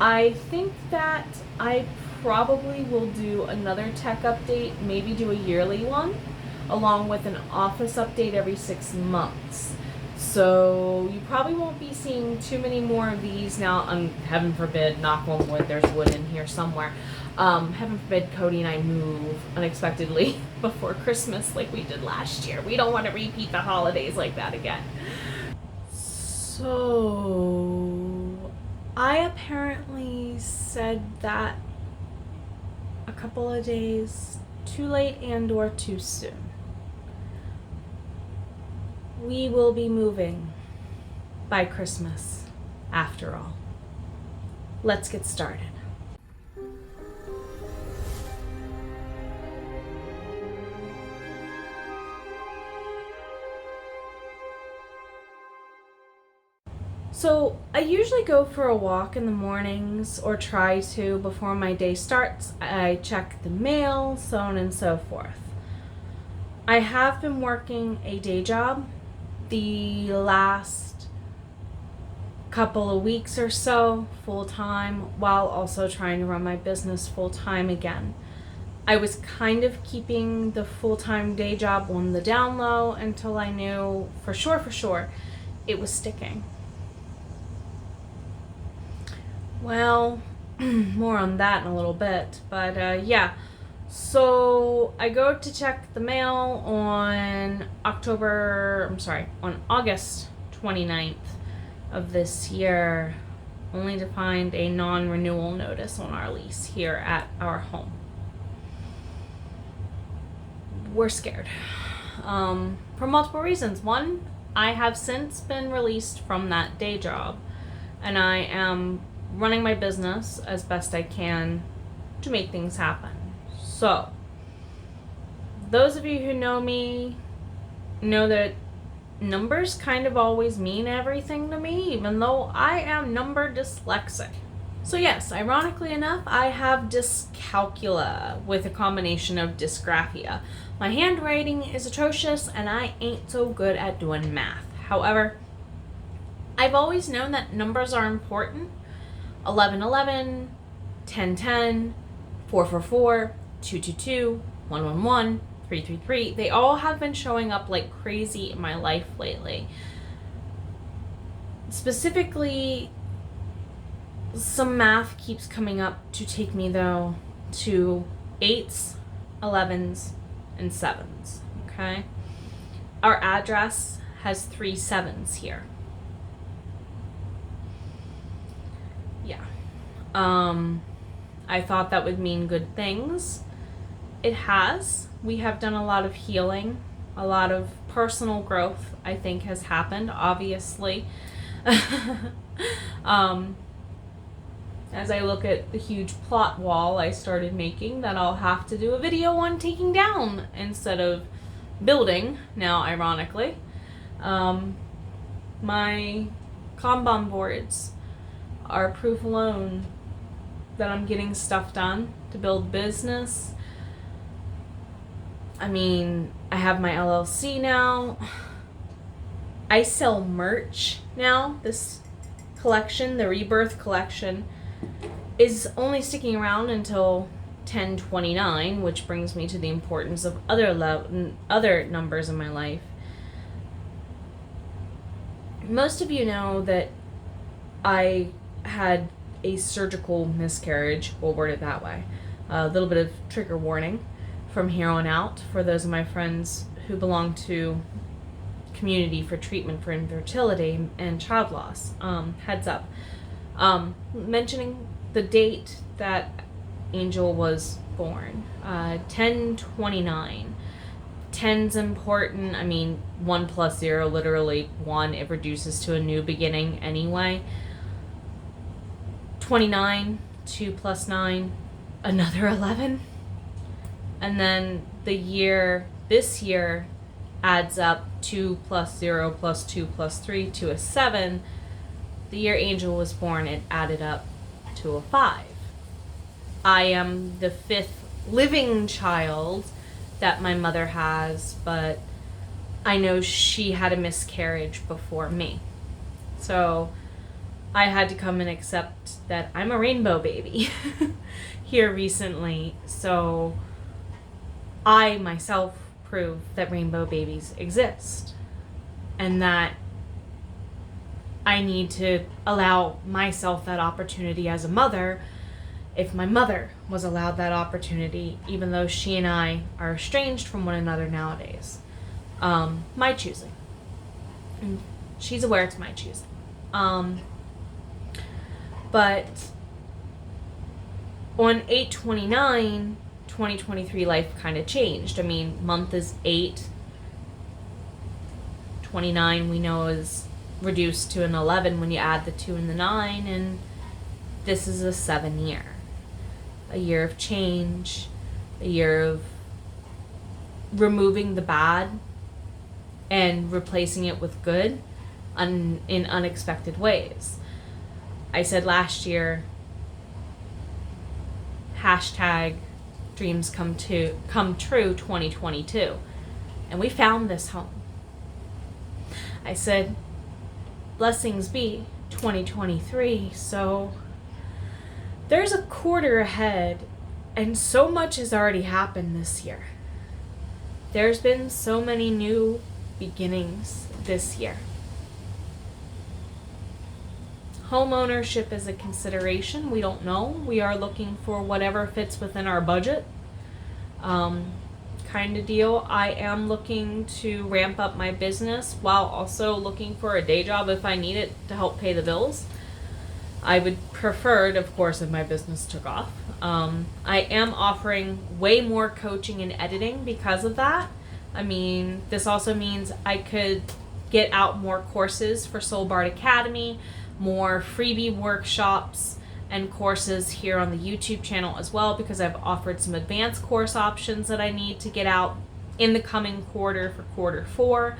I think that I probably will do another tech update, maybe do a yearly one, along with an office update every 6 months. So you probably won't be seeing too many more of these now. Heaven forbid, knock on wood, there's wood in here somewhere. Heaven forbid Cody and I move unexpectedly before Christmas like we did last year. We don't want to repeat the holidays like that again. So I apparently said that a couple of days too late and or too soon. We will be moving by Christmas, after all. Let's get started. So I usually go for a walk in the mornings, or try to before my day starts. I check the mail, so on and so forth. I have been working a day job the last couple of weeks or so, full-time, while also trying to run my business full-time again. I was kind of keeping the full-time day job on the down low until I knew for sure it was sticking. Well, more on that in a little bit, but yeah. So I go to check the mail on August 29th of this year, only to find a non-renewal notice on our lease here at our home. We're scared for multiple reasons. One, I have since been released from that day job, and I am running my business as best I can to make things happen. So, those of you who know me know that numbers kind of always mean everything to me, even though I am number dyslexic. So yes, ironically enough, I have dyscalculia with a combination of dysgraphia. My handwriting is atrocious and I ain't so good at doing math. However, I've always known that numbers are important. 1111, 1010, 444, 222, 111, 333. They all have been showing up like crazy in my life lately. Specifically, some math keeps coming up to take me though to 8s, 11s, and 7s. Okay? Our address has 3 7s here. Yeah. I thought that would mean good things. It has. We have done a lot of healing. A lot of personal growth, I think, has happened, obviously. As I look at the huge plot wall I started making that I'll have to do a video on taking down instead of building, now ironically. My Kanban boards are proof alone that I'm getting stuff done to build business. I mean, I have my LLC now. I sell merch now. This collection, the Rebirth collection, is only sticking around until 10/29, which brings me to the importance of other numbers in my life. Most of you know that I had a surgical miscarriage, we'll word it that way. A little bit of trigger warning from here on out for those of my friends who belong to Community for Treatment for Infertility and Child Loss. Heads up. Mentioning the date that Angel was born, 10/29. 10's important. I mean, 1 plus 0, literally 1. It reduces to a new beginning anyway. 29, 2 plus 9, another 11. And then this year adds up 2 plus 0 plus 2 plus 3 to a 7. The year Angel was born, it added up to a 5. I am the 5th living child that my mother has, but I know she had a miscarriage before me. So I had to come and accept that I'm a rainbow baby here recently. So I myself prove that rainbow babies exist, and that I need to allow myself that opportunity as a mother if my mother was allowed that opportunity, even though she and I are estranged from one another nowadays. My choosing. And she's aware it's my choosing. But on 8/29, 2023, life kind of changed. I mean, month is 8. 29 we know is reduced to an 11 when you add the 2 and the 9, and this is a 7 year. A year of change, a year of removing the bad and replacing it with good in unexpected ways. I said last year, hashtag dreams come true 2022, and we found this home. I said blessings be 2023, so there's a quarter ahead, and so much has already happened this year. There's been so many new beginnings this year. Home ownership is a consideration. We don't know. We are looking for whatever fits within our budget. Kind of deal. I am looking to ramp up my business while also looking for a day job if I need it to help pay the bills. I would prefer it, of course, if my business took off. I am offering way more coaching and editing because of that. I mean, this also means I could get out more courses for Soul Bard Academy, more freebie workshops and courses here on the YouTube channel as well, because I've offered some advanced course options that I need to get out in the coming quarter for quarter 4.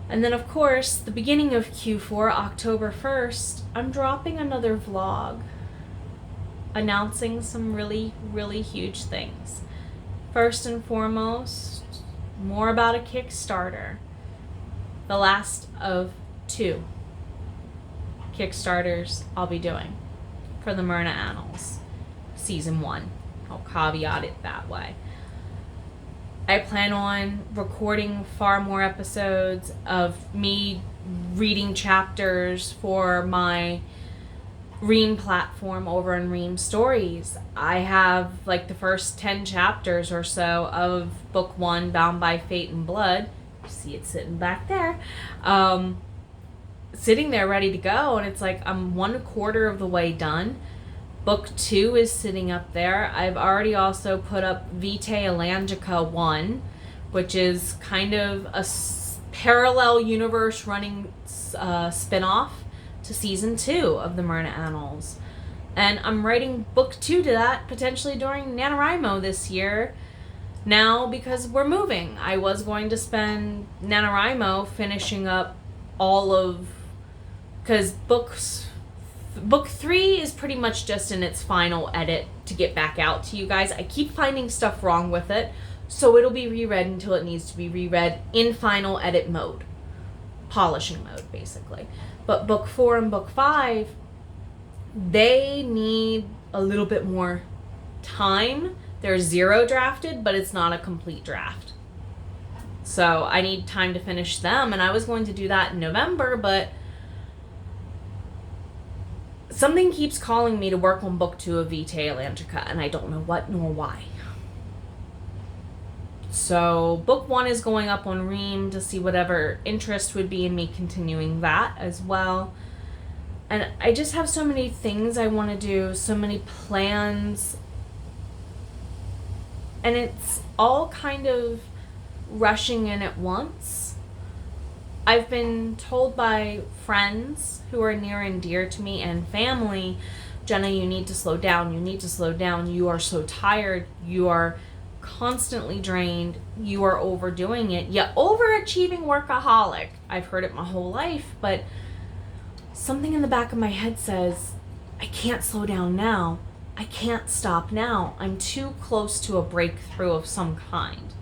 And then, of course, the beginning of Q4, October 1st, I'm dropping another vlog announcing some really, really huge things. First and foremost, more about a Kickstarter. The last of 2 Kickstarters I'll be doing for the Myrna Annals Season 1. I'll caveat it that way. I plan on recording far more episodes of me reading chapters for my Ream platform over on Ream Stories. I have like the first 10 chapters or so of Book 1, Bound by Fate and Blood. You see it sitting back there. Sitting there ready to go, and it's like I'm 1/4 of the way done. Book 2 is sitting up there. I've already also put up Vitae Elangica 1, which is kind of a parallel universe running spin-off to Season 2 of the Myrna Annals. And I'm writing Book 2 to that potentially during NaNoWriMo this year. Now, because we're moving, I was going to spend NaNoWriMo finishing up all of... Because Book 3 is pretty much just in its final edit to get back out to you guys. I keep finding stuff wrong with it, so it'll be reread until it needs to be reread in final edit mode. Polishing mode, basically. But Book 4 and Book 5, they need a little bit more time. They're 0 drafted, but it's not a complete draft. So I need time to finish them, and I was going to do that in November, but something keeps calling me to work on Book 2 of Vitae Elangica, and I don't know what nor why. So Book 1 is going up on Ream to see whatever interest would be in me continuing that as well. And I just have so many things I want to do, so many plans. And it's all kind of rushing in at once. I've been told by friends who are near and dear to me and family, Jenna, you need to slow down. You need to slow down. You are so tired. You are constantly drained. You are overdoing it. You're overachieving workaholic. I've heard it my whole life, but something in the back of my head says, I can't slow down now. I can't stop now. I'm too close to a breakthrough of some kind.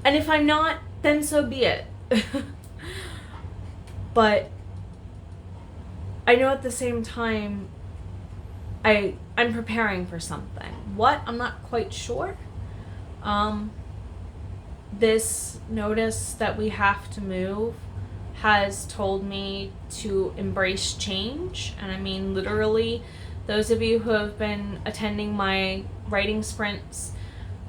And if I'm not, then so be it. But I know at the same time I'm preparing for something. What? I'm not quite sure. This notice that we have to move has told me to embrace change. And I mean, literally, those of you who have been attending my writing sprints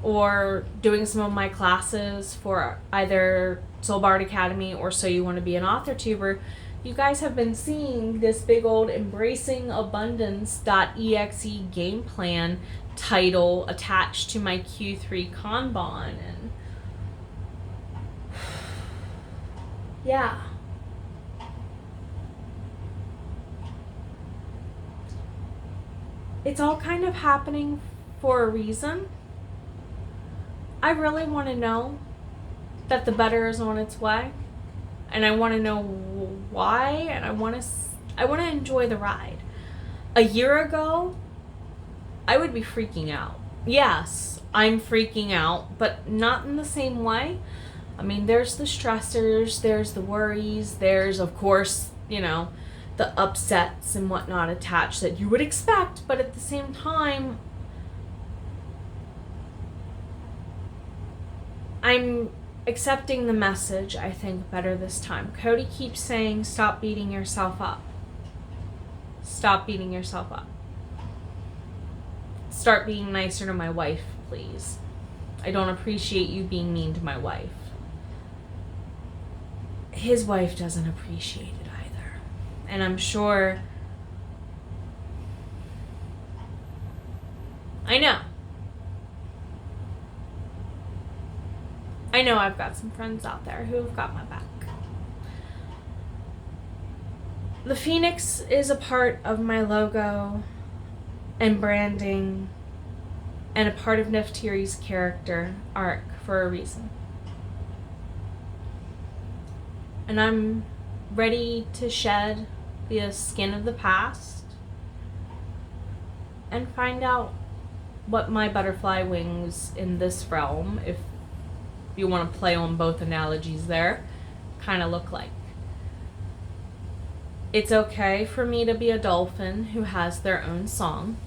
or doing some of my classes for either Soul Bard Academy or So You Want to Be an AuthorTuber, you guys have been seeing this big old Embracing Abundance.exe game plan title attached to my Q3 Kanban. And yeah. It's all kind of happening for a reason. I really want to know that the better is on its way. And I want to know why, and I want to enjoy the ride. A year ago, I would be freaking out. Yes, I'm freaking out, but not in the same way. I mean, there's the stressors, there's the worries, there's, of course, you know, the upsets and whatnot attached that you would expect, but at the same time, I'm accepting the message, I think, better this time. Cody keeps saying, stop beating yourself up. Stop beating yourself up. Start being nicer to my wife, please. I don't appreciate you being mean to my wife. His wife doesn't appreciate it either. And I'm sure... I know I've got some friends out there who have got my back. The Phoenix is a part of my logo and branding and a part of Neftiri's character arc for a reason. And I'm ready to shed the skin of the past and find out what my butterfly wings in this realm, if you want to play on both analogies there, kind of look like. It's okay for me to be a dolphin who has their own song.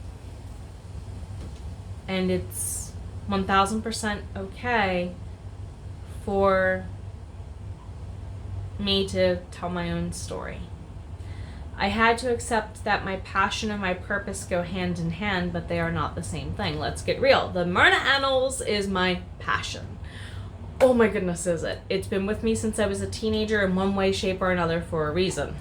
And it's 1000% okay for me to tell my own story. I had to accept that my passion and my purpose go hand in hand, but they are not the same thing. Let's get real. The Myrna Annals is my passion. Oh my goodness, is it? It's been with me since I was a teenager in one way, shape, or another for a reason.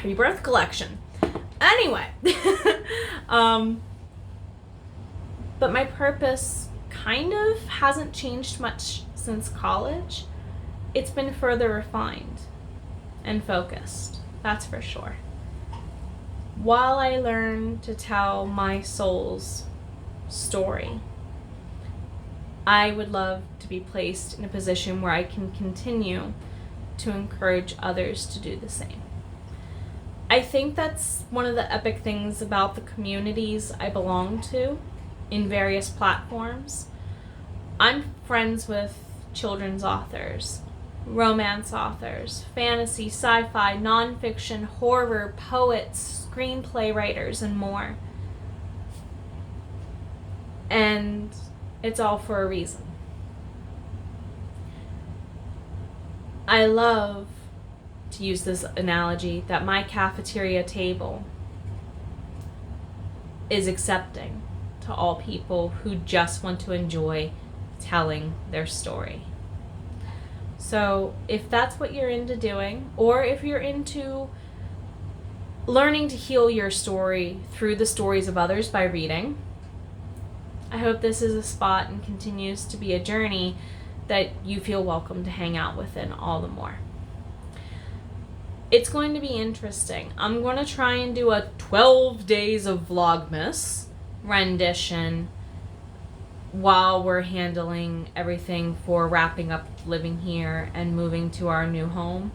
Rebirth collection. Anyway. But my purpose kind of hasn't changed much since college. It's been further refined and focused. That's for sure. While I learn to tell my soul's story, I would love to be placed in a position where I can continue to encourage others to do the same. I think that's one of the epic things about the communities I belong to in various platforms. I'm friends with children's authors, romance authors, fantasy, sci-fi, nonfiction, horror, poets, screenplay writers, and more. And it's all for a reason. I love to use this analogy that my cafeteria table is accepting to all people who just want to enjoy telling their story. So if that's what you're into doing, or if you're into learning to heal your story through the stories of others by reading, I hope this is a spot and continues to be a journey that you feel welcome to hang out within all the more. It's going to be interesting. I'm going to try and do a 12 days of Vlogmas rendition while we're handling everything for wrapping up living here and moving to our new home.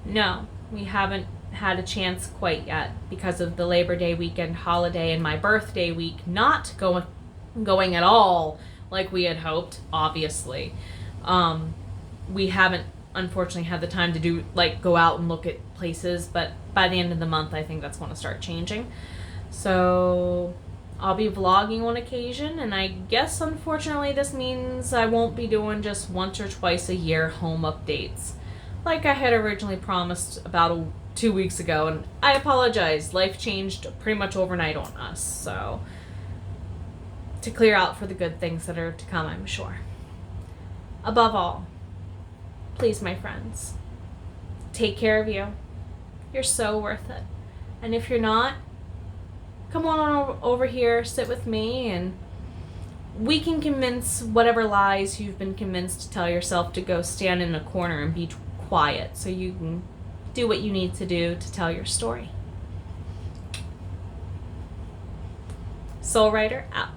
No, we haven't had a chance quite yet because of the Labor Day weekend holiday and my birthday week not going at all like we had hoped, obviously. We haven't unfortunately had the time to do, like, go out and look at places, but by the end of the month, I think that's going to start changing. So I'll be vlogging on occasion, and I guess unfortunately this means I won't be doing just once or twice a year home updates like I had originally promised about 2 weeks ago, and I apologize. Life changed pretty much overnight on us, so to clear out for the good things that are to come, I'm sure. Above all, please, my friends, take care of you. You're so worth it. And if you're not, come on over here, sit with me, and we can convince whatever lies you've been convinced to tell yourself to go stand in a corner and be quiet so you can do what you need to do to tell your story. Soul Writer out.